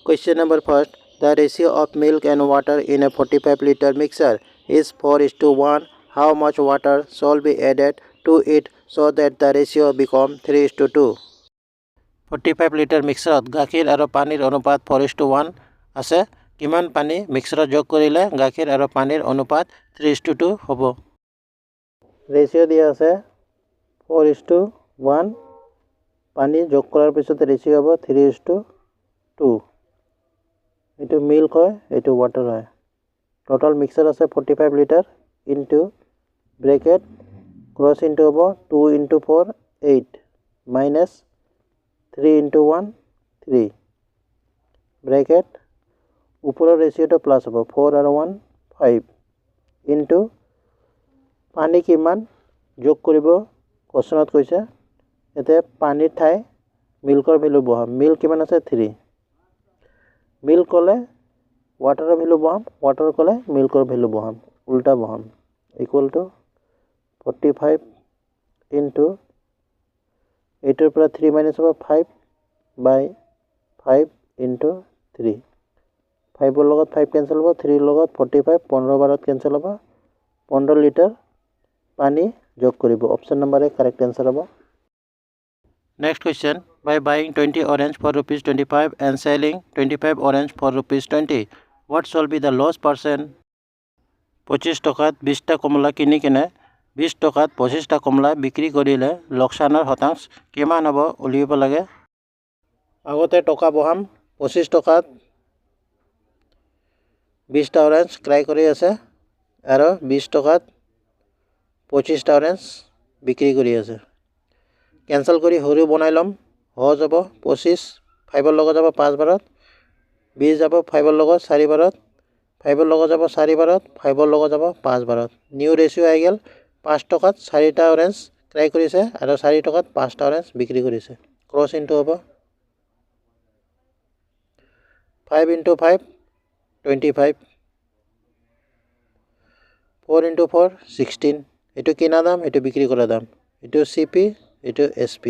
Question number first. The ratio of milk and water in a 45 liter mixer is 4:1. How much water shall be added to it so that the ratio become 3:2? 45 litre মিক্সাৰত গাখীৰ আৰু পানীৰ অনুপাত 4:1 আছে। কিমান পানী মিক্সাৰত যোগ কৰিলে গাখীৰ আৰু পানীৰ অনুপাত 3:2 হ'ব? ৰেচিঅ' দিয়া আছে 4:1। পানী যোগ কৰাৰ পিছত ৰেচিঅ' হ'ব 3:2। এইটো মিল্ক হয়, এইটো ৱাটাৰ হয়। টোটাল মিক্সাৰ আছে 45 litre into bracket cross into হ'ব 2 × 4 8 মাইনাছ 3 × 1 3 ব্ৰেকেট ওপৰৰ ৰেচিঅ'টো প্লাছ হ'ব 4 আৰু 1 5 ইনটু পানী কিমান যোগ কৰিব কোৱেশ্যনত কৈছে। ইয়াতে পানীৰ ঠাই মিল্কৰ ভেলু বহাম। মিল্ক কিমান আছে 3। মিল্ক ক'লে ৱাটাৰৰ ভেলু বহাম, ৱাটাৰ ক'লে মিল্কৰ ভেলু বহাম, উল্টা বহাম। ইকুৱেল টু 45 ইনটু 8ৰ পৰা 3 মাইনাছ হ'ব 5/5 ইনটু 3। 5ৰ লগত 5 কেঞ্চেল হ'ব, 3ৰ লগত 45 15 বাৰত কেঞ্চেল হ'ব। 15 লিটাৰ পানী যোগ কৰিব। অপশ্যন নম্বৰ এ কাৰেক্ট এনসাৰ হ'ব। Next question. By buying 20 orange for ₹25 and selling 25 orange for ₹20, what shall be the loss percent? 25 টকাত 20টা কমলা কিনি কিনে 20 টকাত 25টা কমলা বিক্ৰী কৰিলে লোকচানৰ শতাংশ কিমান হ'ব উলিয়াব লাগে। আগতে টকা বহাম। 25 টকাত 20টা অৰেঞ্জ ক্ৰাই কৰি আছে আৰু 20 টকাত 25টা অৰেঞ্জ বিক্ৰী কৰি আছে। কেঞ্চেল কৰি সৰু বনাই ল'ম। সহজ হ'ব। 25 5ৰ লগত যাব 5 বাৰত, 20 যাব 5ৰ লগত 4 বাৰত, 5ৰ লগত যাব 4 বাৰত, 5ৰ লগত যাব 5 বাৰত। নিউ ৰেচিঅ' আহি গ'ল। 5 টকাত 4টা অৰেঞ্জ ক্ৰাই কৰিছে আৰু 4 টকাত 5টা অৰেঞ্জ বিক্ৰী কৰিছে। ক্ৰছ ইনটু হ'ব 5 × 5 25, 4 × 4 16। এইটো কিনা দাম, এইটো বিক্ৰী কৰা দাম। এইটো CP, এইটো SP।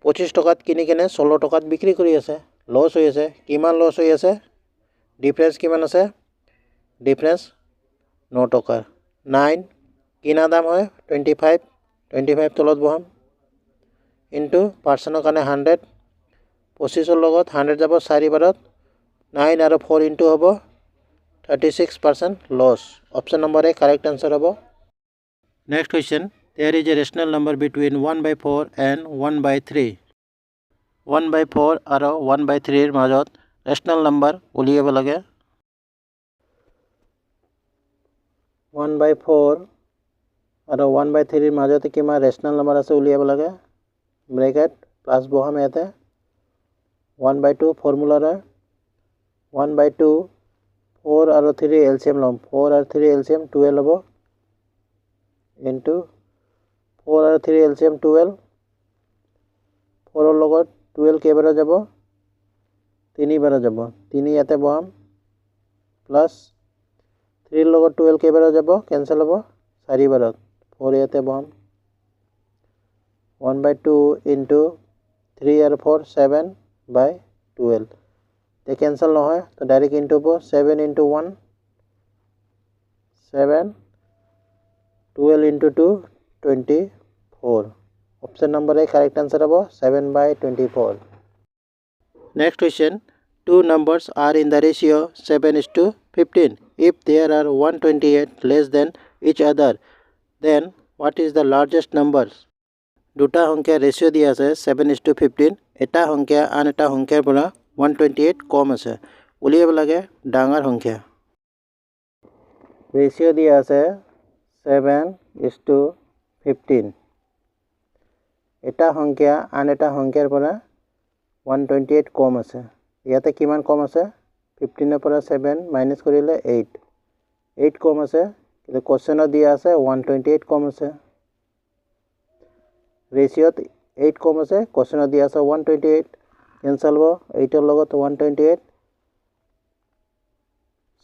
25 টকাত কিনি কিনে 16 টকাত বিক্ৰী কৰি আছে। লছ হৈ আছে। কিমান লছ হৈ আছে? ডিফাৰেঞ্চ কিমান আছে? ডিফাৰেঞ্চ 9 টকা। 9 কিনা দাম হয় 25, 25 তলত বহাম ইনটু পাৰ্চেণ্টৰ কাৰণে 100। 25ৰ লগত 100 যাব 4 বাৰত, 9 আৰু 4 ইনটু হ'ব 36% লছ। অপশ্যন নম্বৰ এ কাৰেক্ট এনসাৰ হ'ব। Next question. There is a rational number between 1/4 and 1/3. 1/4 আৰু 1/3 মাজত ৰেচনেল নাম্বাৰ উলিয়াব লাগে। 1/4 আৰু 1/3 মাজতে কিমান ৰেচনেল নাম্বাৰ আছে উলিয়াব লাগে। ব্ৰেকেট প্লাছ বহাম ইয়াতে 1/2 ফৰ্মুলাৰ 1/2 4 আৰু 3 এলচিএম ল'ম। 4 আৰু 3 এলচিএম 12 হ'ব ইনটু 4 আৰু 3 এলচিএম 12। 4ৰ লগত 12 কেইবাৰ যাব? 3 বাৰ যাব। 3 ইয়াতে বহাম প্লাছ 3ৰ লগত 12 কেইবাৰ যাব? কেঞ্চেল হ'ব 4 বাৰত। 4 ইয়াতে বহাম 1/2 ইনটু 3 আৰু 4 7/12। তে কেঞ্চেল নহয় তো ডাইৰেক্ট ইনটু হ'ব 7 × 1 7 12 × 2 24। অপশ্যন নম্বৰ এ কাৰেক্ট আনসাৰ হ'ব 7/24। Next question. Two numbers are in the ratio 7:15. If there are 128 less than each other, then what is the largest number? দুটা সংখ্যা ৰেচিঅ' দিয়া আছে 7:15। এটা সংখ্যা আন এটা সংখ্যাৰ পৰা 128 কম আছে। উলিয়াব লাগে ডাঙৰ সংখ্যা। ৰেচিঅ' দিয়া আছে 7:15। এটা সংখ্যা আন এটা সংখ্যাৰ পৰা 128 কম আছে। ইয়াতে কিমান কম আছে? 15ৰ পৰা 7 মাইনাছ কৰিলে 8 কম আছে। কিন্তু কোৱেশ্যনত দিয়া আছে 128 কম আছে। ৰেচিঅ'ত 8 কম আছে, কোৱেশ্যনত দিয়া আছে 128। কেঞ্চেল হ'ব 8ৰ লগত 128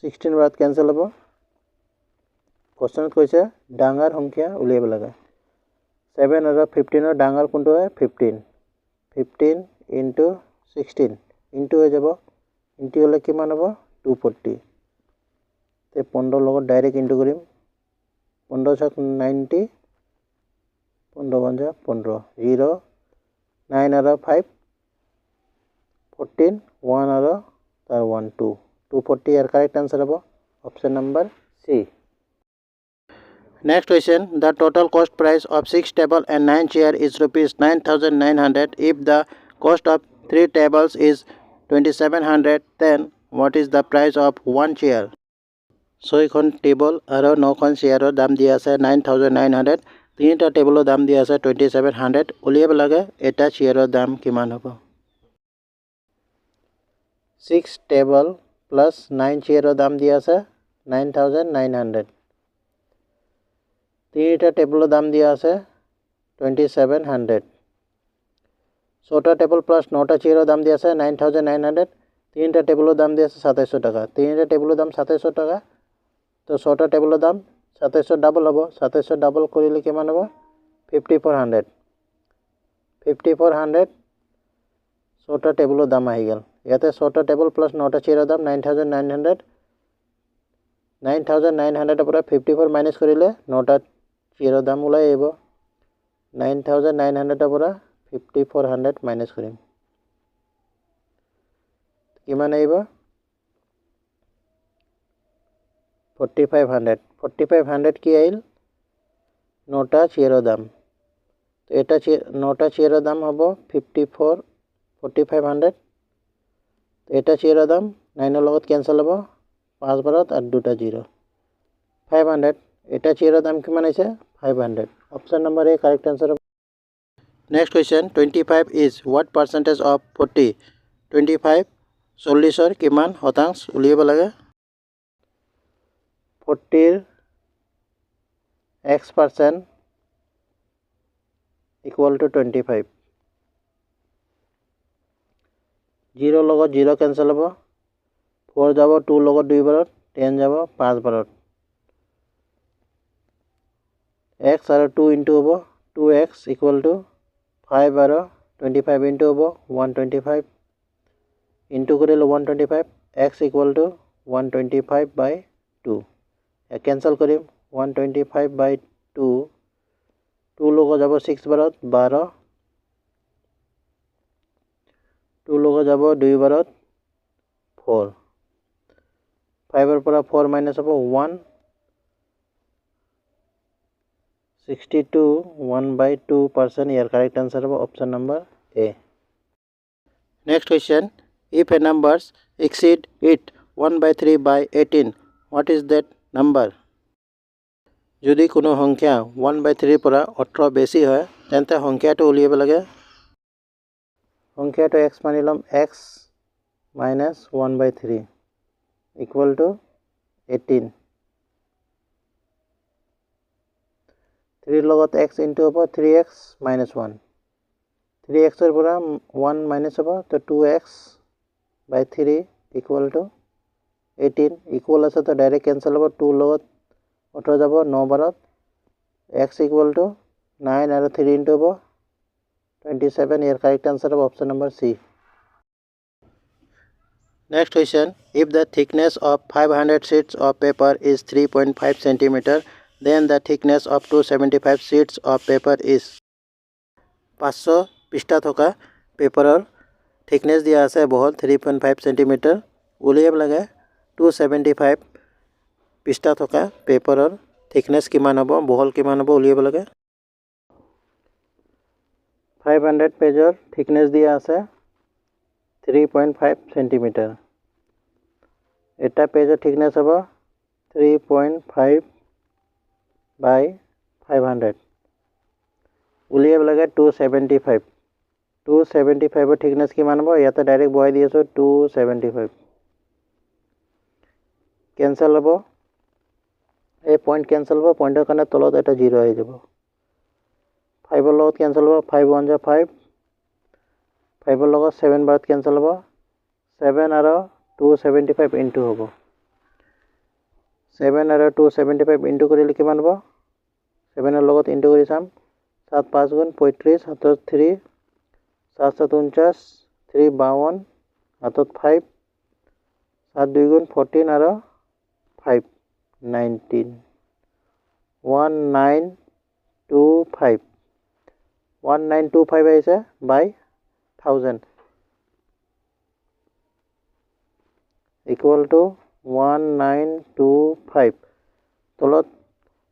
16 বাৰত কেঞ্চেল হ'ব। কোৱেশ্যনত কৈছে ডাঙৰ সংখ্যা উলিয়াব লাগে। 7 আৰু 15ৰ ডাঙৰ কোনটো হয়? 15 × 16 ইনটু হৈ যাব ইনটু হ'লে কিমান হ'ব 240 তে 15 লগত ডাইৰেক্ট ইনটু কৰিম 15 ছক 90 15 5 15 0 9 আৰু 5 14 1 আৰু তাৰ 1 2 240 ইয়াৰ কাৰেক্ট আনসাৰ হ'ব option number C Next question, the total cost price of 6 table and 9 chair is rupees 9,900. If the cost of 3 tables is 2,700, then what is the price of 1 chair? 6খন table আৰু 9খন চেয়াৰৰ দাম দিয়া আছে 9,900. 3টা টেবলৰ দাম দিয়া আছে 2,700. উলিয়াব লাগে এটা চেয়াৰৰ দাম কিমান হ'ব? 6 টেবল প্লাস 9 চেয়াৰৰ দাম দিয়া আছে 9,900. 3টা টেবলৰ দাম দিয়া আছে 2,700. 6টা টেবল প্লাস 9টা চেয়াৰৰ দাম দিয়া আছে 9,900. 3টা টেবলৰ দাম দিয়া আছে 2700 টাকা. 3টা টেবলৰ দাম 2700 টাকা. তো 6টা টেবলৰ দাম 2700 ডাবল হ'ব. 2700 ডাবল কৰিলে কিমান হ'ব? 5,400. 5,400 6টা টেবলৰ দাম আহি গ'ল. ইয়াতে 6টা টেবল প্লাস 9টা চেয়াৰৰ দাম 9,900. 9,900 পৰা 54 মাইনাস কৰিলে 9টা চেয়াৰৰ দাম ওলাই আহিব 9,900 পৰা 5,400 মাইনাস কৰিম কিমান আহিব 4,500 4,500 কি আহিল 9টা চেয়াৰৰ দাম তো এটা 9টা চেয়াৰৰ দাম হ'ব 4,500 তো এটা চেয়াৰৰ দাম 9 ৰ লগত কেনসেল হ'ব 5 বাৰত আৰু 2টা 0 500 এটা চেয়াৰৰ দাম কিমান আছে 500 option number A correct answer Next question 25 is what percentage of 40 25 40 কিমান শতাংশ উলিয়াব লাগে 40 x% equal to 25 0 লগত 0 কেনসেল হ'ব 4 যাব 2 লগত 2 বাৰত 10 যাব 5 বাৰত x আৰু 2 ইনটু হ'ব 2x equal to 5 আৰু 25 ইনটু হ'ব 125 ইনটু কৰিলে 125 x equal to 125 by 2 cancel কৰিম 125 by 2 2 লগত যাব 6 বাৰত 12 2 লগত যাব 2 বাৰত 4 5 ৰ পৰা 4 মাইনাস হ'ব 1 62 1/2% ইয়াৰ কাৰেক্ট आंसर হ'ব option number A Next question if a numbers exceed it 1/3 by 18 what is that number যদি কোনো সংখ্যা 1/3 পৰা 18 বেছি হয় তেন্তে সংখ্যাটো উলিয়াব লাগে সংখ্যাটো x মানি লম x minus 1/3 equal to 18 3 লগত x into হ'ব 3x minus 1 3x ৰ পৰা 1 minus হ'ব তো 2x by 3 equal to 18 equal আছে তো ডাইৰেক্ট কেনসেল হ'ব 2 লগত 18 যাব 9 বাৰত x equal to 9 আৰু 3 into হ'ব 27 ইয়াৰ কাৰেক্ট आंसर হ'ব option number C Next question if the thickness of 500 sheets of paper is 3.5 cm then the thickness of 275 sheets of paper is 500 পৃষ্ঠা থকা পেপাৰৰ thickness দিয়া আছে বহল 3.5 cm উলিয়াব লাগে 275 পৃষ্ঠা থকা পেপাৰৰ thickness কিমান হ'ব বহল কিমান হ'ব উলিয়াব লাগে 500 পেজৰ thickness দিয়া আছে 3.5 cm এটা পেজৰ thickness হ'ব 3.5 by 500 উলিয়াব লাগে 275 275 ৰ thickness কিমান হ'ব ইয়াতে ডাইৰেক্ট বহাই দি আছো 275 কেনসেল হ'ব এই পইণ্ট কেনসেল হ'ব পইণ্টৰ কাৰণে তলত এটা 0 আহি যাব 5 ৰ লগত কেনসেল হ'ব 5 1 5 5 ৰ লগত 7 বাৰত কেনসেল হ'ব 7 আৰু 275 ইনটু হ'ব 7 আৰু 275 ইনটু কৰিলে কিমান হ'ব 7 ৰ লগত ইনটু কৰি চাম 7 5 গুণ 35 7 3 7 7 49 3 52 হাতত 5 7 2 গুণ 14 আৰু 5 19 1925 1925 আহিছে by 1000 equal to 1925 তলত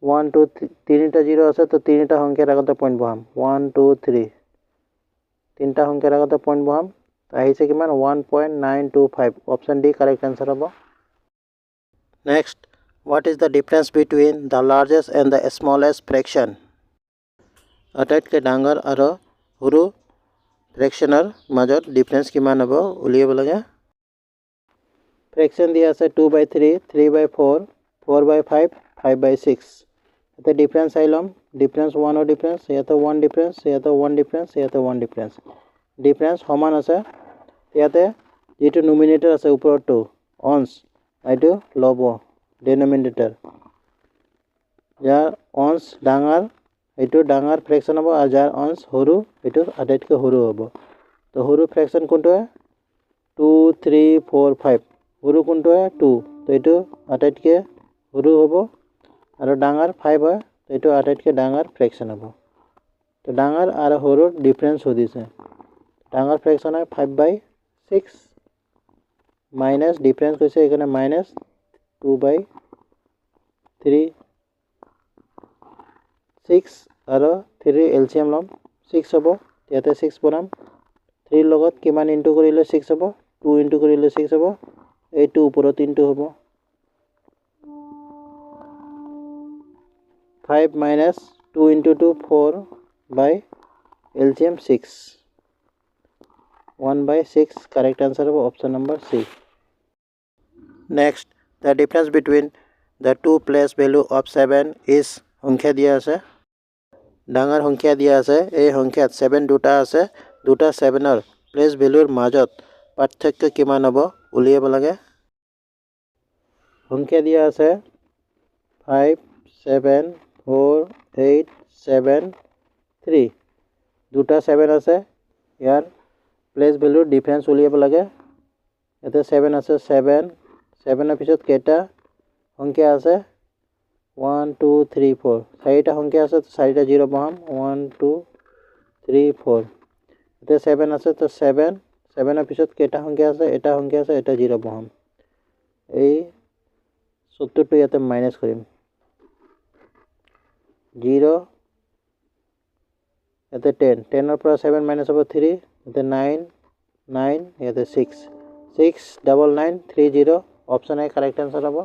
1 2 তিনিটা 0 আছে তো তিনিটা সংখ্যাৰ আগতে পইণ্ট বহাম 1 2 3 তিনিটা সংখ্যাৰ আগতে পইণ্ট বহাম আহিছে কিমান 1.925 অপশন ডি কারেক্ট आंसर হ'ব next what is the difference between the largest and the smallest fraction আটাইতকৈ ডাঙৰ আৰু সৰু ফ্ৰেকশনৰ মাজত ডিফাৰেন্স কিমান হ'ব উলিয়াব লাগে ফ্ৰেকশন দিয়া আছে 2/3 3/4 4/5 5/6 এটা ডিফাৰেন্স আইলম ডিফাৰেন্স 1 ৰ ডিফাৰেন্স ইয়াতে 1 ডিফাৰেন্স ইয়াতে 1 ডিফাৰেন্স ইয়াতে 1 ডিফাৰেন্স ডিফাৰেন্স সমান আছে ইয়াতে যেটো নোমিনেটৰ আছে ওপৰটো অনস আইটো লব ডিনোমিনেটৰ যাৰ অনস ডাঙৰ এটো ডাঙৰ ফ্ৰেকশন হ'ব আৰু যাৰ অনস সৰু এটো আটাইতকৈ সৰু হ'ব তো সৰু ফ্ৰেকশন কোনটো 2 3 4 5 সৰু কোনটো 2 তো এটো আটাইতকৈ সৰু হ'ব আৰু ডাঙৰ 5 হয় তো এটো আটাইতকৈ ডাঙৰ ফ্ৰেকশন হ'ব তো ডাঙৰ আৰু সৰুৰ ডিফাৰেন্স হদিছে ডাঙৰ ফ্ৰেকশন হয় 5/6 মাইনাস ডিফাৰেন্স কৈছে এখানে মাইনাস 2/3 6 আৰু 3 এলসিয়াম লম 6 হ'ব ইয়াতে 6 বনাম 3 লগত কিমান ইনটু কৰিলে 6 হ'ব 2 ইনটু কৰিলে 6 হ'ব এইটো ওপৰত ইনটু হ'ব 5 minus 2 into 2 4 by LCM 6 1/6 correct answer of option number C next the difference between the two place value of 7 is সংখ্যা দিয়া আছে ডাঙৰ সংখ্যা দিয়া আছে এই সংখ্যাত 7 দুটা আছে দুটা 7 ৰ প্লেস ভ্যালুৰ মাজত পাৰ্থক্য কিমান হ'ব উলিয়াব লাগে সংখ্যা দিয়া আছে 5 7 4 8 7 3 দুটা 7 আছে ইয়াৰ প্লেস ভ্যালুৰ ডিফাৰেন্স উলিয়াব লাগে এতে 7 আছে 7 7 ৰ পিছত কেটা সংখ্যা আছে 1 2 3 4 চাৰিটা সংখ্যা আছে তো চাৰিটা 0 বহাম 1 2 3 4 এতে 7 আছে তো 7 7 ৰ পিছত কেটা সংখ্যা আছে এটা সংখ্যা আছে এটা 0 বহাম এই 70 টো ইয়াতে মাইনাস কৰিম 0 ইয়াতে 10 10 ৰ পৰা 7 মাইনাস হ'ব 3 ইয়াতে 9 9 ইয়াতে 6 6 9 9 30 অপশন এ কারেক্ট आंसर হ'ব